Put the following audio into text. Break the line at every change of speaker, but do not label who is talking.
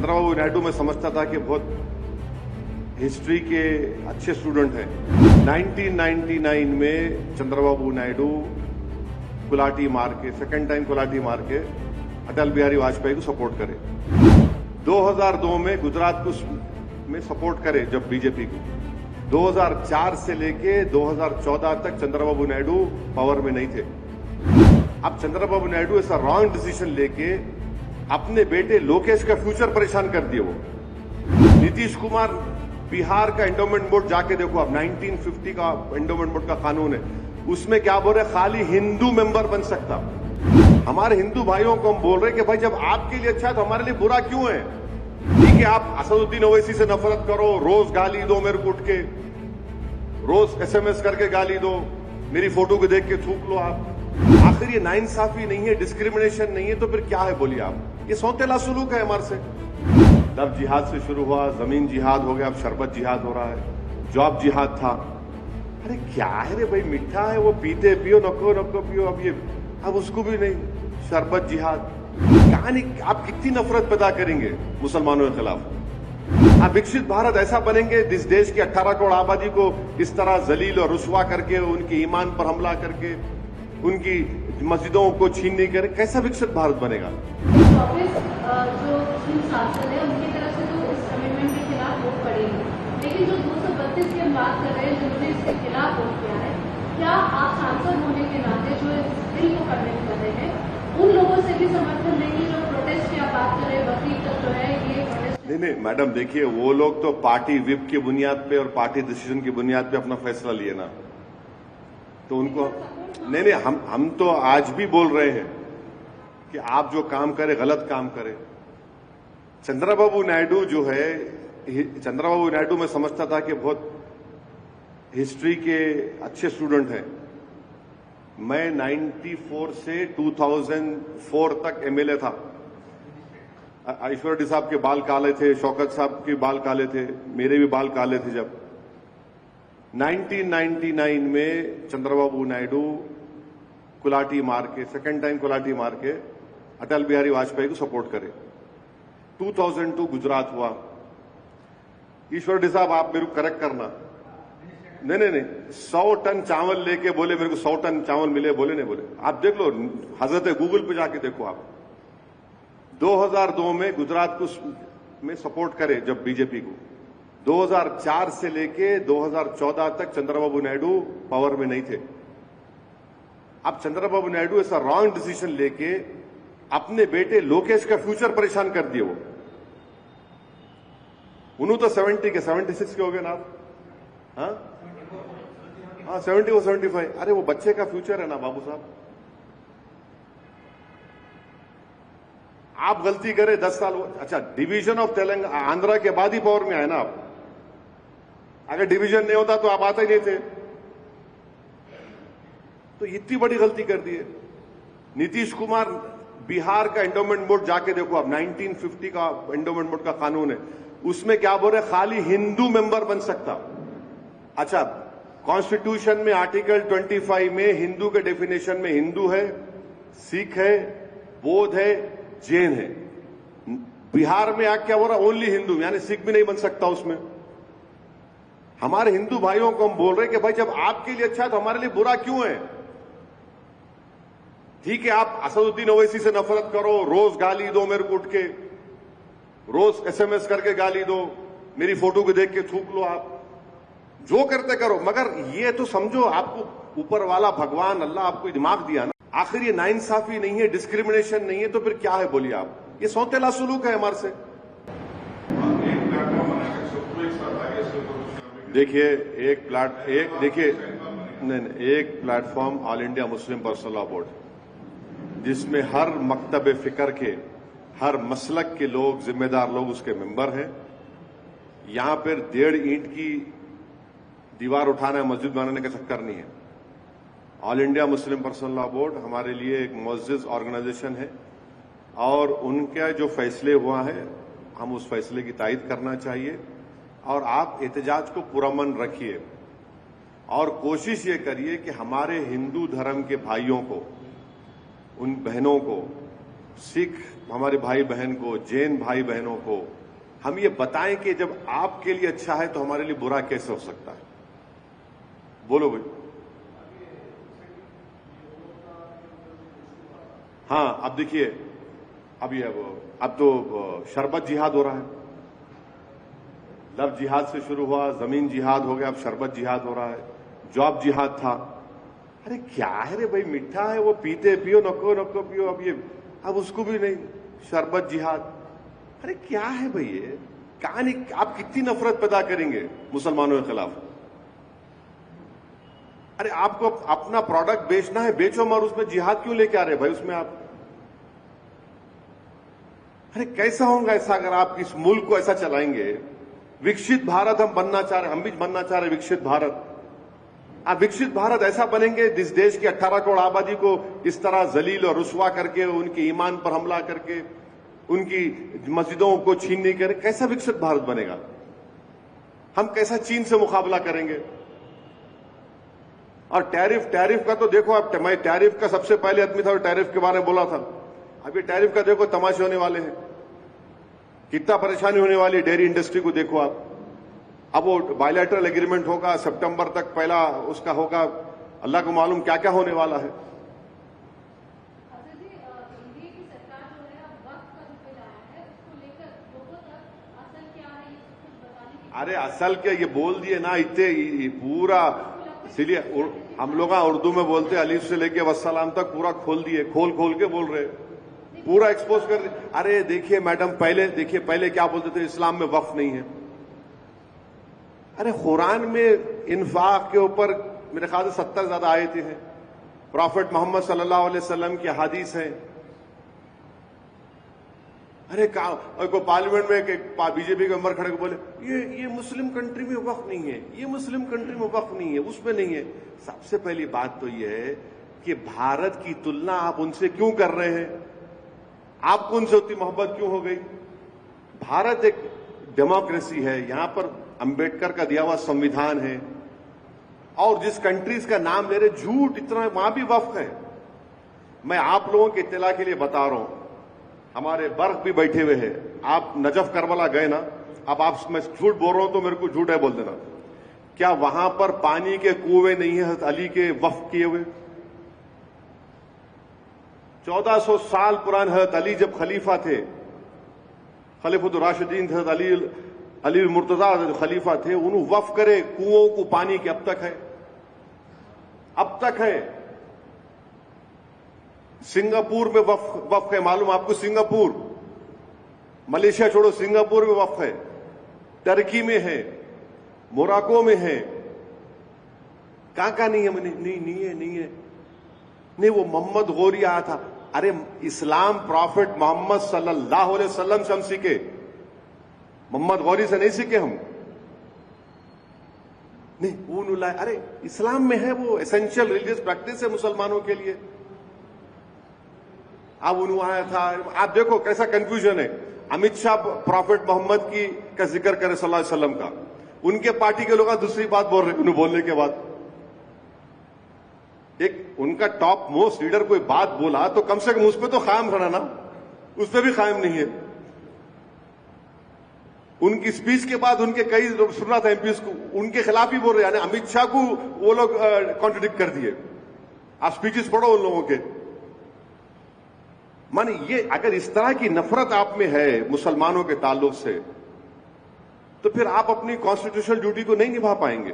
चंद्रबाबू नायडू मैं समझता था कि बहुत हिस्ट्री के अच्छे स्टूडेंट हैं। 1999 में चंद्रबाबू नायडू कुलाटी मार के सेकंड टाइम कुलाटी मार के अटल बिहारी वाजपेयी को सपोर्ट करे। 2002 में गुजरात को में सपोर्ट करे जब बीजेपी को। 2004 से लेके 2014 तक चंद्रबाबू नायडू पावर में नहीं थे। अब चंद्रबाबू नायडू ऐसा रॉन्ग डिसीजन लेके अपने बेटे लोकेश का फ्यूचर परेशान कर दिए। वो नीतीश कुमार बिहार का एंडोमेंट बोर्ड जाके देखो, अब 1950 का एंडोमेंट बोर्ड का कानून है, उसमें क्या बोल रहे, खाली हिंदू मेंबर बन सकता। हमारे हिंदू भाइयों को हम बोल रहे कि भाई जब आपके लिए अच्छा है तो हमारे लिए बुरा क्यों है? ठीक है, आप असदुद्दीन ओवैसी से नफरत करो, रोज गाली दो मेरे को उठ के, रोज एसएमएस करके गाली दो, मेरी फोटो को देख के थूक लो आप। आखिर ये नाइंसाफी नहीं है, डिस्क्रिमिनेशन नहीं है, तो फिर क्या है बोलिए आप? ये सौतेला सुलूक है हमारे से। तब जिहाद से शुरू हुआ, जमीन जिहाद हो गया, अब शरबत जिहाद हो रहा है, जॉब जिहाद था। अरे क्या है रे भाई, मीठा है वो, पीते पियो, नको नको पियो, अब उसको भी नहीं, शरबत जिहाद। कहानी आप कितनी नफरत पैदा करेंगे मुसलमानों के खिलाफ? आप विकसित भारत ऐसा बनेंगे जिस देश की 18 करोड़ आबादी को इस तरह जलील और रुसवा करके, उनके ईमान पर हमला करके, उनकी मस्जिदों को छीनने कर, कैसा विकसित भारत बनेगा?
जो सांसद है उनकी तरफ से तो इस अमेंडमेंट के खिलाफ वोट पड़ेगी, लेकिन जो 232 की हम बात कर रहे हैं जिन्होंने इसके खिलाफ वोट किया है, क्या आप सांसद होने के नाते जो इस बिल को करने कर रहे हैं उन लोगों से भी समर्थन लेंगे जो प्रोटेस्ट की आप बात कर रहे हैं? बकरीद तक जो है ये प्रोटेस्ट।
नहीं मैडम, देखिए वो लोग तो पार्टी विप की बुनियाद पे और पार्टी डिसीजन की बुनियाद पे अपना फैसला लिए ना, तो उनको नहीं हम तो आज भी बोल रहे हैं कि आप जो काम करें गलत काम करें। चंद्रबाबू नायडू जो है, चंद्रबाबू नायडू मैं समझता था कि बहुत हिस्ट्री के अच्छे स्टूडेंट हैं। मैं 94 से 2004 तक एमएलए था। ईश्वर रेड्डी साहब के बाल काले थे, शौकत साहब के बाल काले थे, मेरे भी बाल काले थे। जब 1999 में चंद्रबाबू नायडू कुलाटी मार के सेकंड टाइम कुलाटी मार के अटल बिहारी वाजपेयी को सपोर्ट करे। 2002 गुजरात हुआ। ईश्वर रेड्डी साहब आप मेरे को करेक्ट करना, नहीं 100 टन चावल लेके बोले मेरे को 100 टन चावल मिले, बोले नहीं बोले? आप देख लो, हजरत गूगल पे जाके देखो आप। 2002 में गुजरात को में सपोर्ट करे जब बीजेपी को। 2004 से लेके 2014 तक चंद्रबाबू नायडू पावर में नहीं थे। अब चंद्रबाबू नायडू ऐसा रॉन्ग डिसीजन लेके अपने बेटे लोकेश का फ्यूचर परेशान कर दिए। वो उन्होंने तो 70 के 76 के हो गए ना आप? हाँ 70 और 75। अरे वो बच्चे का फ्यूचर है ना बाबू साहब। आप गलती करें 10 साल, अच्छा डिवीजन ऑफ तेलंगाना आंध्रा के बाद ही पावर में आए ना आप। अगर डिवीजन नहीं होता तो आप आते ही नहीं थे। तो इतनी बड़ी गलती कर दी है। नीतीश कुमार बिहार का एंडोमेंट बोर्ड जाके देखो, अब 1950 का एंडोमेंट बोर्ड का कानून है, उसमें क्या बोल रहे, खाली हिंदू मेंबर बन सकता। अच्छा, कॉन्स्टिट्यूशन में आर्टिकल 25 में हिंदू के डेफिनेशन में हिंदू है, सिख है, बौद्ध है, जैन है। बिहार में क्या बोल रहा, ओनली हिंदू, यानी सिख भी नहीं बन सकता उसमें। हमारे हिंदू भाइयों को हम बोल रहे कि भाई जब आपके लिए अच्छा है तो हमारे लिए बुरा क्यों है? ठीक है, आप असदुद्दीन ओवैसी से नफरत करो, रोज गाली दो मेरे को उठ के, रोज एसएमएस करके गाली दो, मेरी फोटो को देख के थूक लो आप, जो करते करो, मगर ये तो समझो आपको ऊपर वाला भगवान अल्लाह आपको दिमाग दिया ना। आखिर ये नाइंसाफी नहीं है, डिस्क्रिमिनेशन नहीं है, तो फिर क्या है बोलिए आप? ये सौतेला सुलूक है हमारे से। देखिए एक platform all India Muslim personal law board, जिसमें हर मकतब फिक्र के, हर मसलक के लोग, जिम्मेदार लोग उसके मेंबर हैं। यहां पर 1.5 ईंट की दीवार उठाना, मस्जिद बनाने का चक्कर नहीं है। All India Muslim personal law board हमारे लिए एक मुअज़्ज़िज़ ऑर्गेनाइजेशन है और उनका जो फैसले हुआ है हम उस फैसले की तायद करना चाहिए। और आप एहतजाज को पुरअमन रखिए और कोशिश ये करिए कि हमारे हिंदू धर्म के भाइयों को, उन बहनों को, सिख हमारे भाई बहन को, जैन भाई बहनों को हम ये बताएं कि जब आपके लिए अच्छा है तो हमारे लिए बुरा कैसे हो सकता है? बोलो भाई। हाँ, अब देखिए, अब तो शरबत जिहाद हो रहा है। लव जिहाद से शुरू हुआ, जमीन जिहाद हो गया, अब शरबत जिहाद हो रहा है। जॉब जिहाद था। अरे क्या है रे भाई, मीठा है वो, पीते पियो, नको नको पियो। अब उसको भी नहीं, शरबत जिहाद। अरे क्या है भाई ये कहानी? आप कितनी नफरत पैदा करेंगे मुसलमानों के खिलाफ? अरे आपको अपना प्रोडक्ट बेचना है, बेचो, मगर उसमें जिहाद क्यों लेके आ रहे भाई उसमें आप? अरे कैसा होगा ऐसा अगर आप इस मुल्क को ऐसा चलाएंगे? विकसित भारत हम बनना चाह रहे, हम भी बनना चाह रहे विकसित भारत। आप विकसित भारत ऐसा बनेंगे जिस देश की 18 करोड़ आबादी को इस तरह जलील और रुस्वा करके, उनके ईमान पर हमला करके, उनकी मस्जिदों को छीनने के, कैसा विकसित भारत बनेगा? हम कैसा चीन से मुकाबला करेंगे? और टैरिफ का तो देखो, अब मैं टैरिफ का सबसे पहले आदमी था और टैरिफ के बारे में बोला था। अब ये टैरिफ का देखो तमाशे होने वाले हैं, कितना परेशानी होने वाली है डेयरी इंडस्ट्री को। देखो आप, अब वो बायलैटरल एग्रीमेंट होगा, सितंबर तक पहला उसका होगा, अल्लाह को मालूम क्या क्या होने वाला है।
अच्छा जी, एनडीए की सरकार जो है अब वक्त का जो बिल आया है उसको लेकर लोगों तक असल क्या है ये कुछ बताने की।
अरे असल क्या, ये बोल दिए ना इतने पूरा, इसीलिए हम लोग उर्दू में बोलते अलीफ से लेके वस्सलाम तक पूरा खोल दिए, खोल खोल के बोल रहे, पूरा एक्सपोज कर दिए। अरे देखिए मैडम, पहले क्या बोलते थे, इस्लाम में वक्फ नहीं है। अरे कुरान में इन्फाक के ऊपर मेरे ख्याल से 70 ज्यादा आयतें हैं। प्रॉफेट मोहम्मद सल्लल्लाहु अलैहि वसल्लम की हदीस है। अरे को पार्लियामेंट में बीजेपी के मेंबर खड़े को बोले ये मुस्लिम कंट्री में वक्फ नहीं है, ये मुस्लिम कंट्री में वक्फ नहीं है, उसमें नहीं है। सबसे पहली बात तो ये है कि भारत की तुलना आप उनसे क्यों कर रहे हैं? आपको उनसे उतनी मोहब्बत क्यों हो गई? भारत एक डेमोक्रेसी है, यहां पर अंबेडकर का दिया हुआ संविधान है, और जिस कंट्रीज का नाम ले रहे, झूठ इतना, वहां भी वक्फ है। मैं आप लोगों के इत्तला के लिए बता रहा हूं, हमारे बर्फ भी बैठे हुए हैं। आप नजफ करबला गए ना, अब आप, मैं झूठ बोल रहा हूं तो मेरे को झूठ है बोल देना। क्या वहां पर पानी के कुएं नहीं है हज़रत अली के वक्फ किए हुए? 1400 साल पुराने हज़रत अली जब खलीफा थे, खलीफतुर राशिदीन थे, अली मुर्तजा जो खलीफा थे, उन्होंने वक्फ करे कुओं को पानी के, अब तक है। सिंगापुर में वक्फ है, मालूम आपको? सिंगापुर, मलेशिया छोड़ो, सिंगापुर में वक्फ है, टर्की में है, मोराको में है। कहां नहीं है? नहीं है। नहीं, वो मोहम्मद गौरी आया था। अरे इस्लाम प्रॉफिट मोहम्मद सल्लल्लाहु अलैहि वसल्लम से हम सीखे, मोहम्मद गौरी से नहीं सीखे हम। नहीं, वो नुलाए, अरे इस्लाम में है, वो एसेंशियल रिलीजियस प्रैक्टिस है मुसलमानों के लिए। अब उन्होंने आया था, आप देखो कैसा कंफ्यूजन है। अमित शाह प्रॉफिट मोहम्मद की का जिक्र करे सल्लल्लाहु अलैहि वसल्लम का, उनके पार्टी के लोग दूसरी बात बोल रहे, उन्हें बोलने के बाद एक उनका टॉप मोस्ट लीडर कोई बात बोला तो कम से कम उस पर तो कायम रहना ना, उस पर भी कायम नहीं है। उनकी स्पीच के बाद उनके कई लोग सुन रहा था एमपीएस को, उनके खिलाफ ही बोल रहे, यानी अमित शाह को वो लोग कॉन्ट्रडिक्ट कर दिए। आप स्पीचेस पढ़ो उन लोगों के। माने ये अगर इस तरह की नफरत आप में है मुसलमानों के ताल्लुक से, तो फिर आप अपनी कॉन्स्टिट्यूशनल ड्यूटी को नहीं निभा पाएंगे।